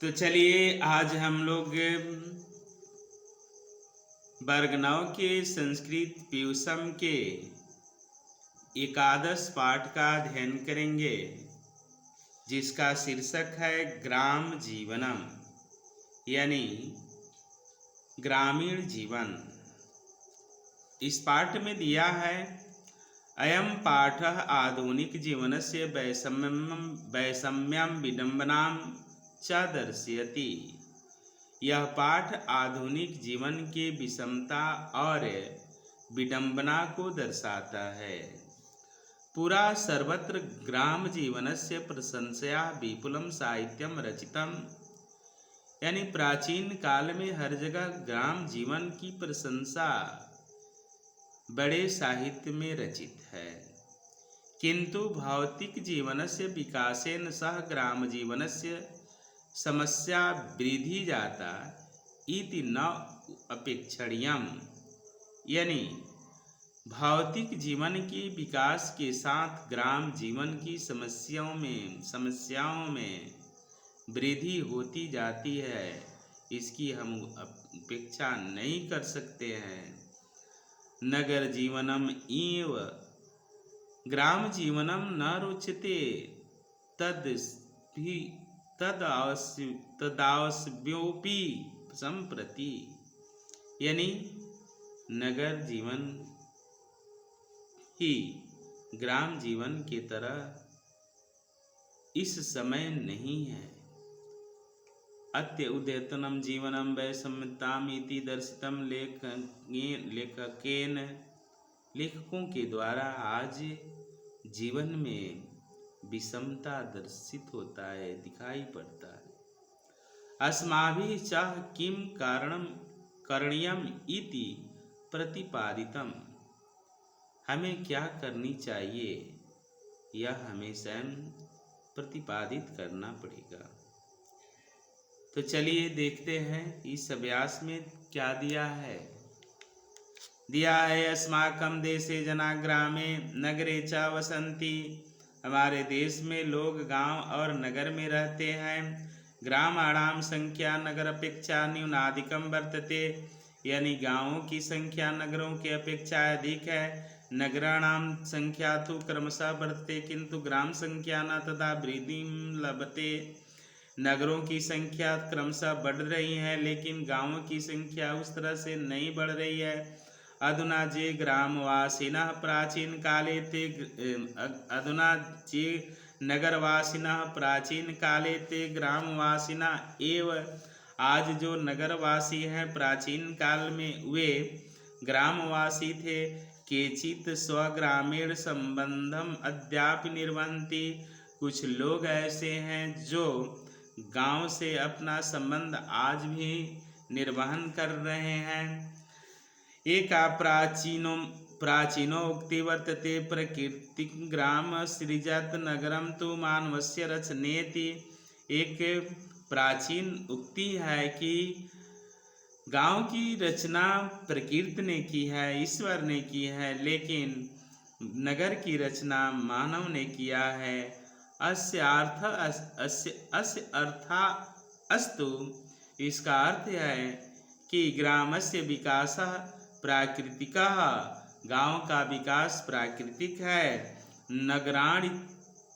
तो चलिए आज हम लोग वर्ग 9 के संस्कृत प्यूसम के एकादश पाठ का अध्ययन करेंगे, जिसका शीर्षक है ग्राम जीवनम, यानी ग्रामीण जीवन। इस पाठ में दिया है अयम पाठः आधुनिक जीवनस्य वैषम्यं विडम्बनां च दर्शयति। यह पाठ आधुनिक जीवन के विषमता और विडंबना को दर्शाता है। पूरा सर्वत्र ग्राम जीवनस्य प्रशंसया विपुलम साहित्यम रचितम, यानी प्राचीन काल में हर जगह ग्राम जीवन की प्रशंसा बड़े साहित्य में रचित है। किंतु भौतिक जीवनस्य विकासेन सह ग्राम जीवनस्य समस्या वृद्धि जाता इति न अपेक्षणीयम, यानी भौतिक जीवन के विकास के साथ ग्राम जीवन की समस्याओं में वृद्धि होती जाती है, इसकी हम अपेक्षा नहीं कर सकते हैं। नगर जीवनम एव ग्राम जीवनम न रोचते तदावश्योपि संप्रति, यानी नगर जीवन ही ग्राम जीवन की तरह इस समय नहीं है। अत्य उद्यतनम जीवनम वैषम्यताम इति दर्शितम लेखकों के द्वारा आज जीवन में विषमता दर्शित होता है, दिखाई पड़ता है। अस्माभिः च किम कारणम करणीयम इति प्रतिपादितम, हमें क्या करनी चाहिए यह हमें स्वयं प्रतिपादित करना पड़ेगा। तो चलिए देखते हैं इस अभ्यास में क्या दिया है। दिया है अस्माकं देशे जना ग्रामे नगरे च वसन्ति, हमारे देश में लोग गांव और नगर में रहते हैं। ग्रामाणाम संख्या नगर अपेक्षा न्यूनाधिकम वर्तते, यानी गांवों की संख्या नगरों की अपेक्षा अधिक है। नगराणाम संख्या तो क्रमशः बढ़ते किंतु ग्राम संख्या न तथा वृद्धि लभते, नगरों की संख्या क्रमशः बढ़ रही है लेकिन गांवों की संख्या उस तरह से नहीं बढ़ रही है। अधुना जे ग्रामवासिनः प्राचीन काले ते अधुना जे नगरवासिनः प्राचीन काले ते ग्रामवासिनः एव, आज जो नगरवासी हैं प्राचीन काल में वे ग्रामवासी थे। केचित स्वग्रामीण संबंधम अद्यापि निर्वहन्ति, कुछ लोग ऐसे हैं जो गांव से अपना संबंध आज भी निर्वहन कर रहे हैं। एका प्राचीनो उक्ति वर्तते प्रकृति ग्राम सृजत नगरम तो मानवस्य रचनेति। एक प्राचीन उक्ति है कि गांव की रचना प्रकृति ने की है, ईश्वर ने की है, लेकिन नगर की रचना मानव ने किया है। अस्य अर्था अस्तु, इसका अर्थ है कि ग्रामस्य विकासः प्राकृतिकः, गांव का विकास प्राकृतिक है। नगराणि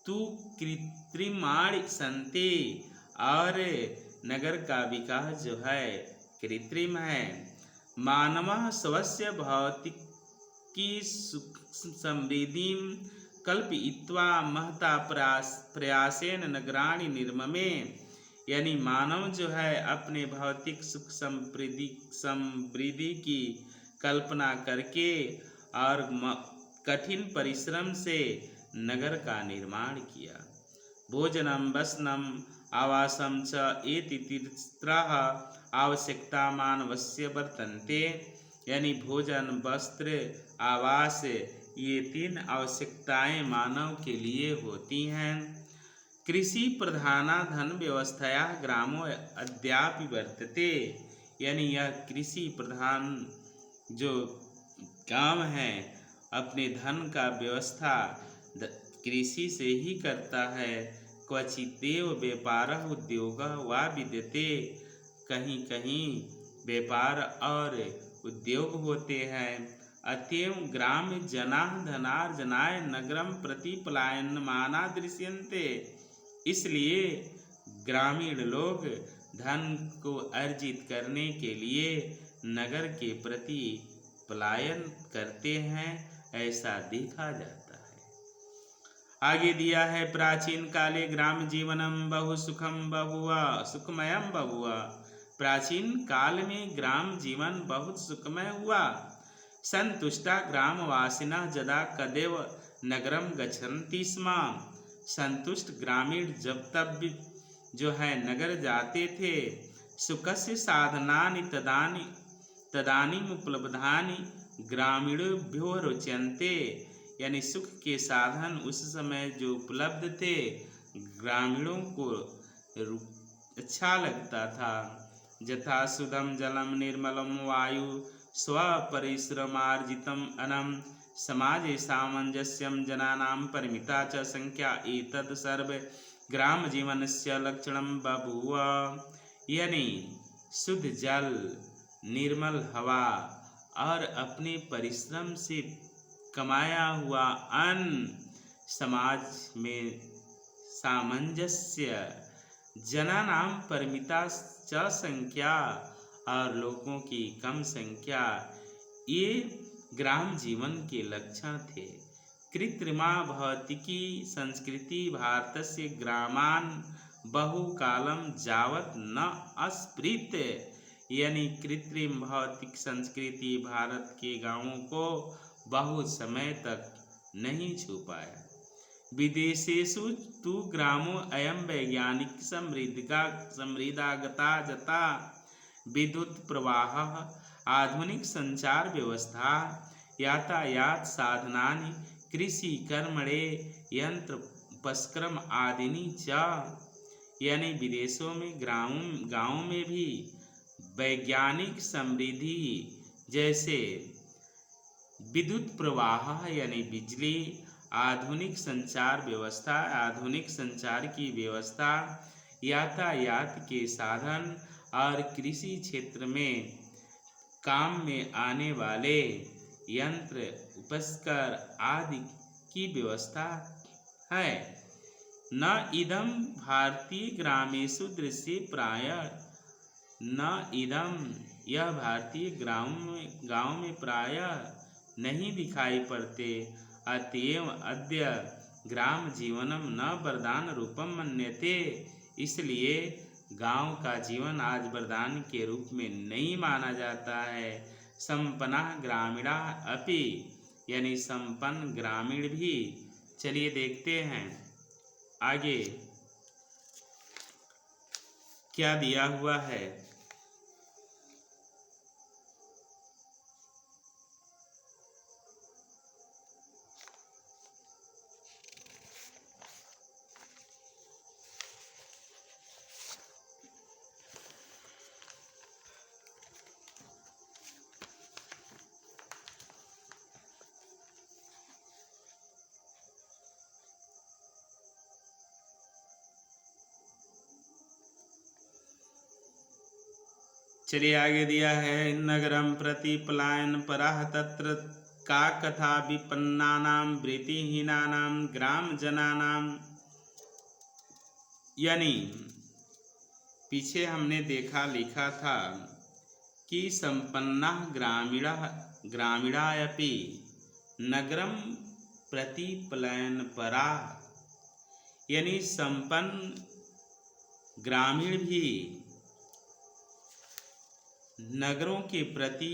तु कृत्रिमाणि सन्ति, और नगर का विकास जो है कृत्रिम है। मानवः स्वस्य भौतिकी समृद्धिं कल्पयित्वा महता प्रयासेन नगराणि निर्ममे, यानी मानव जो है अपने भौतिक सुख समृद्धि की कल्पना करके और कठिन परिश्रम से नगर का निर्माण किया। भोजनम वसनम आवासम च एति तिस्रः आवश्यकता मानवस्य वर्तन्ते, यानी भोजन वस्त्र आवास ये तीन आवश्यकताएं मानव के लिए होती हैं। कृषि प्रधाना धन व्यवस्थाया ग्रामो अद्यापि वर्तते, यानी यह कृषि प्रधान जो गांव है अपने धन का व्यवस्था कृषि से ही करता है, क्वचिदेव व्यापारः उद्योगः वा विद्यते। कहीं कहीं व्यापार और उद्योग होते हैं। अतएव ग्राम्य जनाः धनार्जनाय नगरम प्रति पलायमाना दृश्यन्ते। इसलिए ग्रामीण लोग धन को अर्जित करने के लिए नगर के प्रति पलायन करते हैं, ऐसा देखा जाता है। आगे दिया है, प्राचीन काले ग्राम जीवनम बहु सुखम बहुआ सुखमयम बहुआ। प्राचीन काल में ग्राम जीवन बहुत सुखमय हुआ। संतुष्टा ग्रामवासिनः यदा कदैव नगरम गच्छन्ति स्म। संतुष्ट ग्रामीण जब तब जो है नगर जाते थे। सुखस्य साधनानि तदानीम उपलब्धानि ग्रामीणेभ्यो रोचन्ते। यानी सुख के साधन उस समय जो उपलब्ध थे ग्रामीणों को अच्छा लगता था। यथा शुद्धम जलम निर्मलम वायु स्वपरिश्रमार्जितम अनम समाजे सामंजस्यम जनानां परिमिता च संख्या एतत् सर्व ग्राम जीवनस्य लक्षणं बभूव। यानी शुद्ध जल, निर्मल हवा और अपने परिश्रम से कमाया हुआ अन्न, समाज में सामंजस्य, जनानां परिमिता च संख्या और लोगों की कम संख्या, ये ग्राम जीवन के लक्षण थे। कृत्रिमा भौतिकी संस्कृति भारतस्य ग्रामान् बहुकालं यावत् न अस्पृत। यानी कृत्रिम भौतिक संस्कृति भारत के गांवों को बहुत समय तक नहीं छू पाया। विदेशेषु तु ग्रामो अयं वैज्ञानिक समृद्धागता जता विद्युत प्रवाहः, आधुनिक संचार व्यवस्था, यातायात साधनानि, कृषि कर्मणे यंत्र उपक्रम आदिनी च। यानी विदेशों में गाँवों में भी वैज्ञानिक समृद्धि जैसे विद्युत प्रवाह यानी बिजली, आधुनिक संचार व्यवस्था, आधुनिक संचार की व्यवस्था, यातायात के साधन और कृषि क्षेत्र में काम में आने वाले यंत्र उपकरण आदि की व्यवस्था है। न इदम भारतीय ग्रामेषु दृश्य प्रायः, न इदम यह भारतीय गांव में प्रायः नहीं दिखाई पड़ते। अतएव अद्य ग्राम जीवनम न वरदान रूपम मन्यते। इसलिए गांव का जीवन आज वरदान के रूप में नहीं माना जाता है। संपन्ना ग्रामीणा अपि, यानी संपन्न ग्रामीण भी। चलिए देखते हैं आगे क्या दिया हुआ है। चलिए आगे दिया है, नगरम प्रति पलायन पराः तत्र का कथा विपन्नानां वृत्तिहीनानां ग्राम जनानां। यानी पीछे हमने देखा लिखा था कि संपन्ना ग्रामीणायपि नगरम प्रति पलायन पराः। यानी संपन्न ग्रामीण भी नगरों के प्रति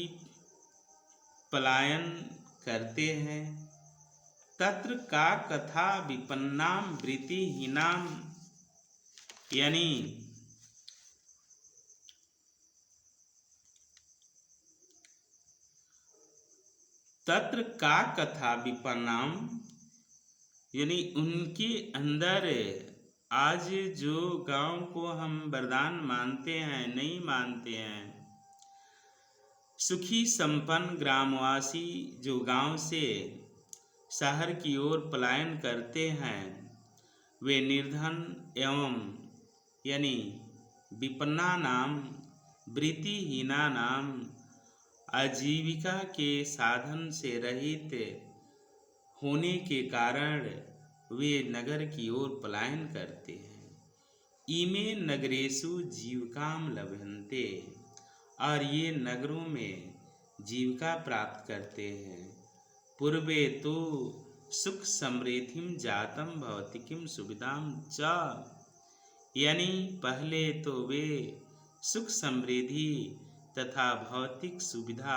पलायन करते हैं। तत्र का कथा विपन्नां वृत्तिहीनां, यानी तत्र का कथा विपन्नां, यानी उनके अंदर आज जो गांव को हम वरदान मानते हैं, नहीं मानते हैं, सुखी संपन्न ग्रामवासी जो गांव से शहर की ओर पलायन करते हैं, वे निर्धन एवं यानी विपन्नानाम वृत्तिहीनानाम आजीविका के साधन से रहित होने के कारण वे नगर की ओर पलायन करते हैं। इमे नगरेषु जीविकाम लभन्ते, और ये नगरों में जीविका प्राप्त करते हैं। पूर्वे तो सुख समृद्धिम जातम भौतिकीम सुविधाम च, यानी पहले तो वे सुख समृद्धि तथा भौतिक सुविधा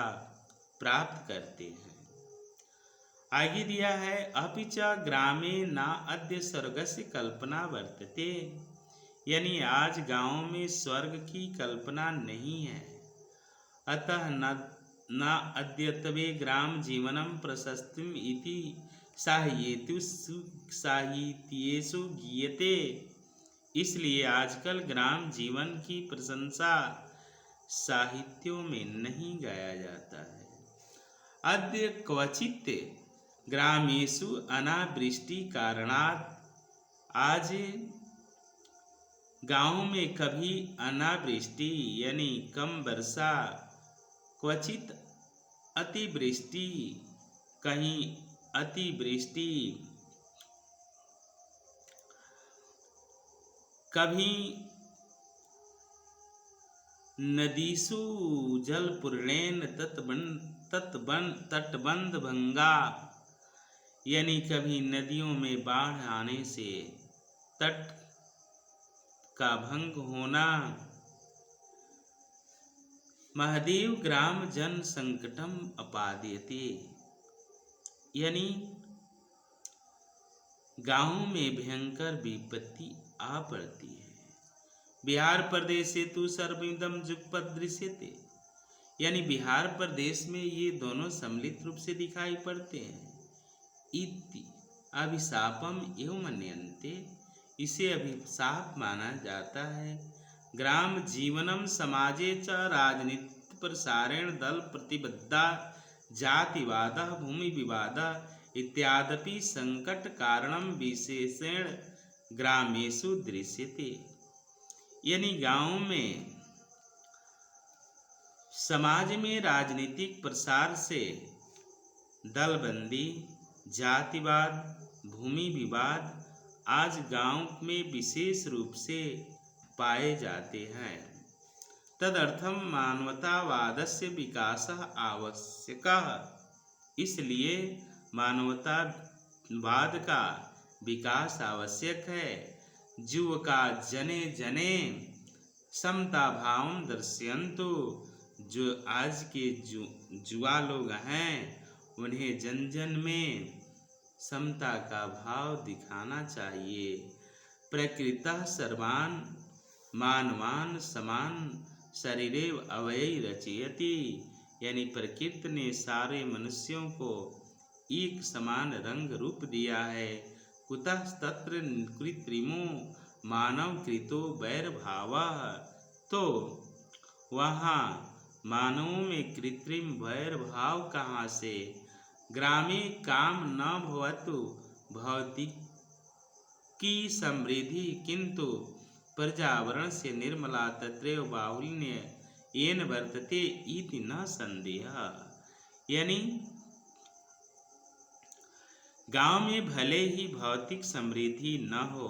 प्राप्त करते हैं। आगे दिया है अपि च ग्रामे न अद्य स्वर्गस्य कल्पना वर्तते, यानी आज गांव में स्वर्ग की कल्पना नहीं है। अतः न अद्यत्वे ग्राम जीवनम प्रशस्तिम इति साहित्येषु गीयते, इसलिए आजकल ग्राम जीवन की प्रशंसा साहित्यों में नहीं गाया जाता है। अद्य क्वचित ग्रामेषु अनावृष्टि कारणात्, आज गांव में कभी अनावृष्टि यानी कम वर्षा, क्वचित अतिवृष्टि, कहीं अतिवृष्टि, कभी नदीषु जलपूर्णेन तटबंध भंगा, यानी कभी नदियों में बाढ़ आने से तट का भंग होना। महादेव ग्राम जन संकटम अपाद्यते, यानी गांव में भयंकर विपत्ति आ पड़ती है। बिहार प्रदेश से तो सर्वमिदं जुगपत् दृश्यते, यानी बिहार प्रदेश में ये दोनों सम्मिलित रूप से दिखाई पड़ते हैं। इति अभिशापम एवं मन्यन्ते, इसे अभिशाप माना जाता है। ग्राम जीवनम समाजे च राजनीति प्रसारेण दल प्रतिबद्धा जातिवाद भूमि विवाद इत्यादपि संकट कारणम विशेषेण ग्रामेषु दृश्यते, यानी गांव में समाज में राजनीतिक प्रसार से दलबंदी, जातिवाद, भूमि विवाद आज गांव में विशेष रूप से पाए जाते हैं। तदर्थम मानवतावादस्य विकासः आवश्यकः, इसलिए मानवतावाद का विकास आवश्यक है। युवका जने जने समता भावं दर्शयन्तु, जो आज के युवा लोग हैं उन्हें जन जन में समता का भाव दिखाना चाहिए। प्रकृतः सर्वान् मानवान् समान शरीरेव अवयई रचयति, यानी प्रकृति ने सारे मनुष्यों को एक समान रंग रूप दिया है। कुतः तत्र कृत्रिमो मानव कृतो वैरभावः, तो वहाँ मानवों में कृत्रिम वैरभाव कहाँ से। ग्रामे काम न भवतु भौतिकी समृद्धि किंतु पर्यावरण से निर्मला तत्रैव बाहुल्य येन वर्तते इति न संदेह, यानी गांव में भले ही भौतिक समृद्धि न हो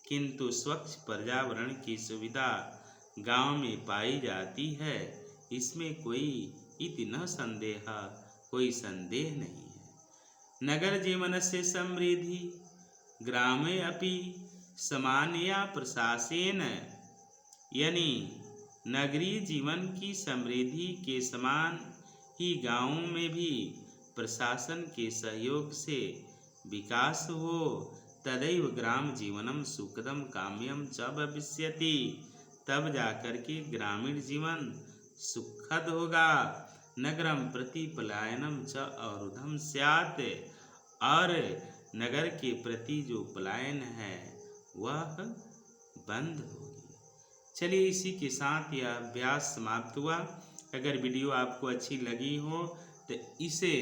किंतु स्वच्छ पर्यावरण की सुविधा गांव में पाई जाती है, इसमें कोई इति न संदेह, कोई संदेह नहीं है। नगर जीवन से समृद्धि ग्रामे अपि समानया प्रशासेन, यानी नगरीय जीवन की समृद्धि के समान ही गांवों में भी प्रशासन के सहयोग से विकास हो। तदैव ग्राम जीवनम सुखदम काम्यम च भविष्यति, तब जाकर के ग्रामीण जीवन सुखद होगा। नगरम प्रति पलायनम च अवरुद्धम स्यात्, और नगर के प्रति जो पलायन है वह बंद होगी। चलिए इसी के साथ यह अभ्यास समाप्त हुआ। अगर वीडियो आपको अच्छी लगी हो तो इसे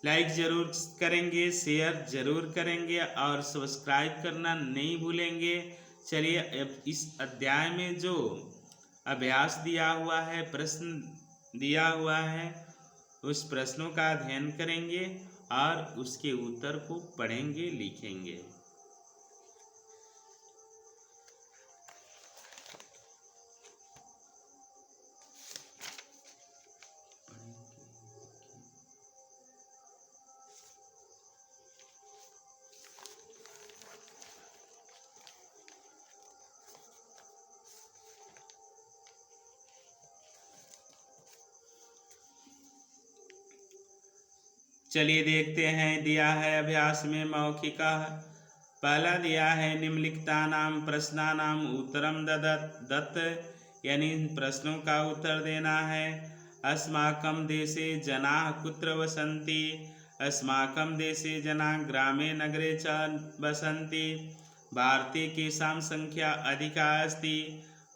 लाइक जरूर करेंगे, शेयर जरूर करेंगे और सब्सक्राइब करना नहीं भूलेंगे। चलिए अब इस अध्याय में जो अभ्यास दिया हुआ है, प्रश्न दिया हुआ है, उस प्रश्नों का अध्ययन करेंगे और उसके उत्तर को पढ़ेंगे, लिखेंगे। चलिए देखते हैं, दिया है अभ्यास में मौखिक। पहला दिया है निम्नलिखितानां प्रश्नानां उत्तरं दत्त, यानी प्रश्नों का उत्तर देना है। अस्माकं देशे जनाः कुत्र वसन्ति? अस्माकं देशे जनाः ग्रामे नगरे च वसन्ति। भारते केषां संख्या अधिका अस्ति?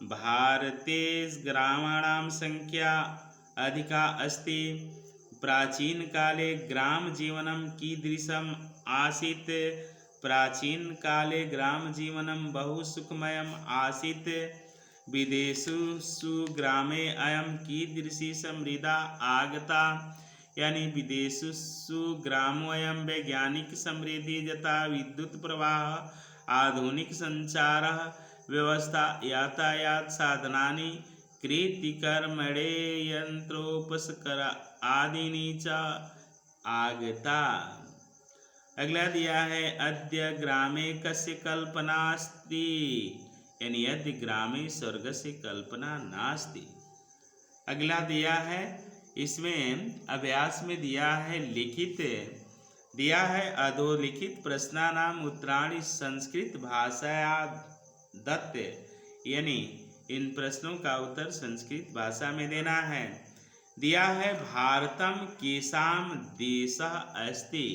भारते ग्रामाणां संख्या अधिका अस्ति। प्राचीन काले ग्राम जीवनं कीदृशम् आसीत्? प्राचीन काले ग्राम जीवनं बहु सुखमयम् आसीत्। विदेशेषु ग्रामे अयं कीदृशी समृद्धा आगता? यानी विदेशेषु ग्रामोऽयं वैज्ञानिक समृद्धि यथा विद्युत प्रवाह, आधुनिक संचार व्यवस्था, यातायात साधनानि, कृषिकर्मणे यंत्रोपस्कर आदीनि च आगता। अगला दिया है अद्य ग्रामे कस्य कल्पना अस्ति? यानी अद्य ग्रामे स्वर्गस्य कल्पना नास्ति। अगला दिया है, इसमें अभ्यास में दिया है लिखित, दिया है अधोलिखित प्रश्नानां उत्तराणि संस्कृत भाषाया दत्त, यानी इन प्रश्नों का उत्तर संस्कृत भाषा में देना है। दिया है भारतम केषां देशः अस्ति?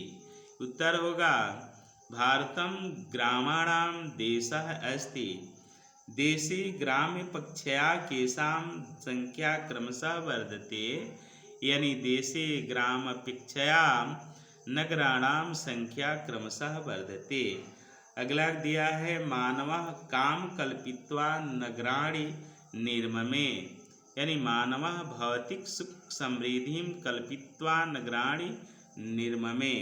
उत्तर होगा भारतम ग्रामाणां देशः अस्ति। देशे ग्राम्यपक्षया केषां संख्या क्रमशः वर्धते? यानी देशे ग्रामापेक्षया नगराणां संख्या क्रमशः वर्धते। अगला दिया है मानवः काम कल्पित्वा नगराणि निर्ममे, यानी मानवः भौतिक सुख समृद्धिं कल्पित्वा नगराणि निर्ममे।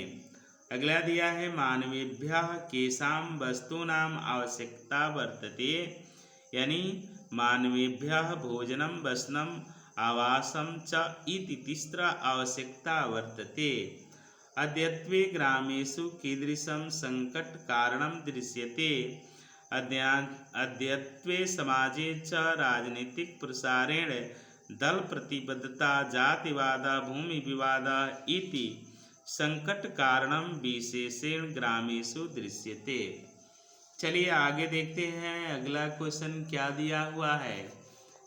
अगला दिया है मानवेभ्यः केषां वस्तूनाम् आवश्यकता वर्तते? यानी मानवेभ्यः भोजनं वसनं आवासं च इति तिस्रा आवश्यकता वर्तते। अद्यत्वे ग्रामेषु कीदृशं संकट कारणं दृश्यते? अद्यत्वे समाजे च राजनीतिक प्रसारेण दल प्रतिबद्धता, जातिवाद, भूमि विवाद इति संकट कारणं विशेषेण ग्रामेषु दृश्यते। चलिए आगे देखते हैं अगला क्वेश्चन क्या दिया हुआ है।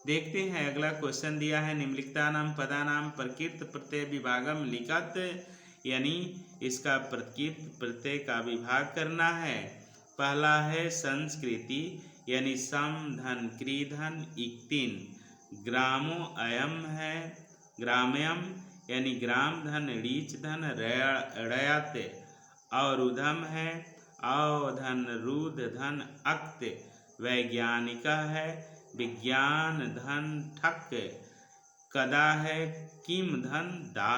देखते हैं अगला क्वेश्चन दिया है निम्नलिखितानां पदानां प्रकृत प्रत्यय विभागम लिखत, यानी इसका प्रकृत प्रत्यय का विभाग करना है। पहला है संस्कृति, यानी सम धन क्री धन इक्तिन। ग्रामो अयम है, ग्राम्यम यानी ग्राम धन रीच धन रयत। और उधम है अवधन रुद धन अक्त। वैज्ञानिक है विज्ञान धन ठक। कदा है किम धन दा।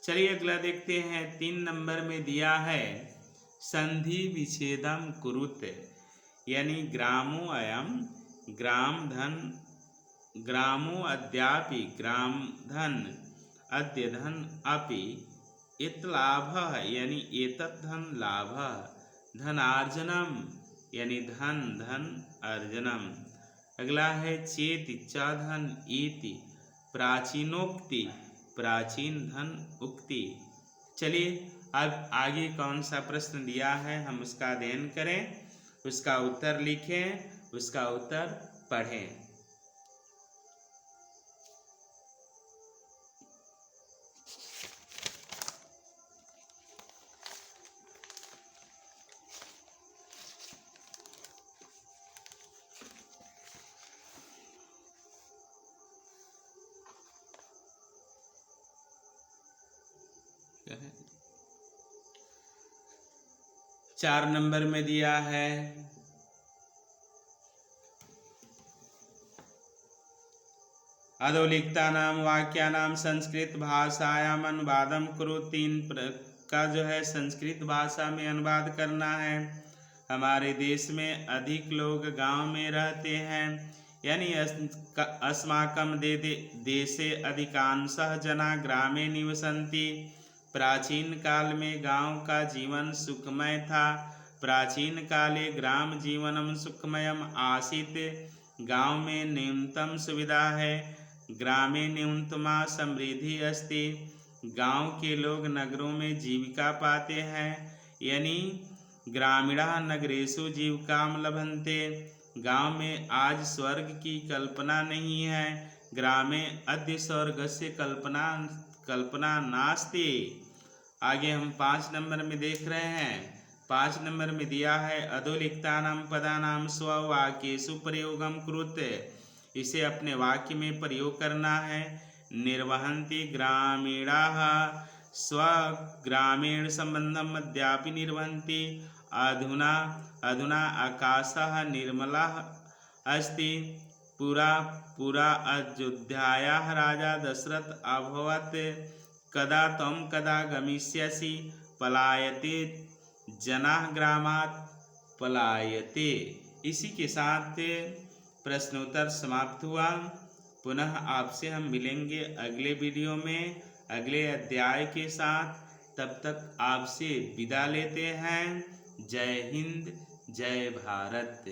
चलिए अगला देखते हैं 3 नंबर में दिया है संधि विच्छेदम कुरुत, यानी ग्रामो अयम ग्राम धन ग्रामो अद्यापि ग्राम धन अद्य धन अपि इत लाभ, यानी एतत् धन लाभ। धनार्जनम यानी धन धन अर्जनम। अगला है चेत च धन इति प्राचीनोक्ति प्राचीन धन उक्ति। चलिए अब आगे कौन सा प्रश्न दिया है हम उसका अध्ययन करें, उसका उत्तर लिखें, उसका उत्तर पढ़ें। कहें। 4 नंबर में दिया है अधोलिखितानां वाक्यानां संस्कृत भाषायाम अनुवादम कुरु। 3 का जो है संस्कृत भाषा में अनुवाद करना है। हमारे देश में अधिक लोग गांव में रहते हैं, यानी अस्माकं देशे अधिकांशः जना ग्रामे निवसन्ति। प्राचीन काल में गांव का जीवन सुखमय था। प्राचीन काले ग्राम जीवनम सुखमयम आसीत्। गांव में न्यूनतम सुविधा है। ग्रामे न्यूनतमा समृद्धि अस्ति। गांव के लोग नगरों में जीविका पाते हैं, यानी ग्रामीणः नगरेषु जीविकाम लभन्ते। गांव में आज स्वर्ग की कल्पना नहीं है। ग्रामे अद्य स्वर्गस्य कल्पना नास्ति। आगे हम 5 नंबर में देख रहे हैं। 5 नंबर में दिया है अधोलिखितानां पदानां स्ववाक्येषु प्रयोगं कुरुते। इसे अपने वाक्य में प्रयोग करना है। निर्वहन्ति ग्रामीणाः स्वग्रामीण संबंधम अद्यापि निर्वहन्ति। अधुना आकाशः निर्मलः अस्ति। पुरा अयोध्यायाः राजा दशरथ अभवत्। कदा त्वं कदा गमिष्यसि। पलायते जनाः ग्रामात् पलायते। इसी के साथ प्रश्नोत्तर समाप्त हुआ। पुनः आपसे हम मिलेंगे अगले वीडियो में अगले अध्याय के साथ। तब तक आपसे विदा लेते हैं। जय हिंद, जय भारत।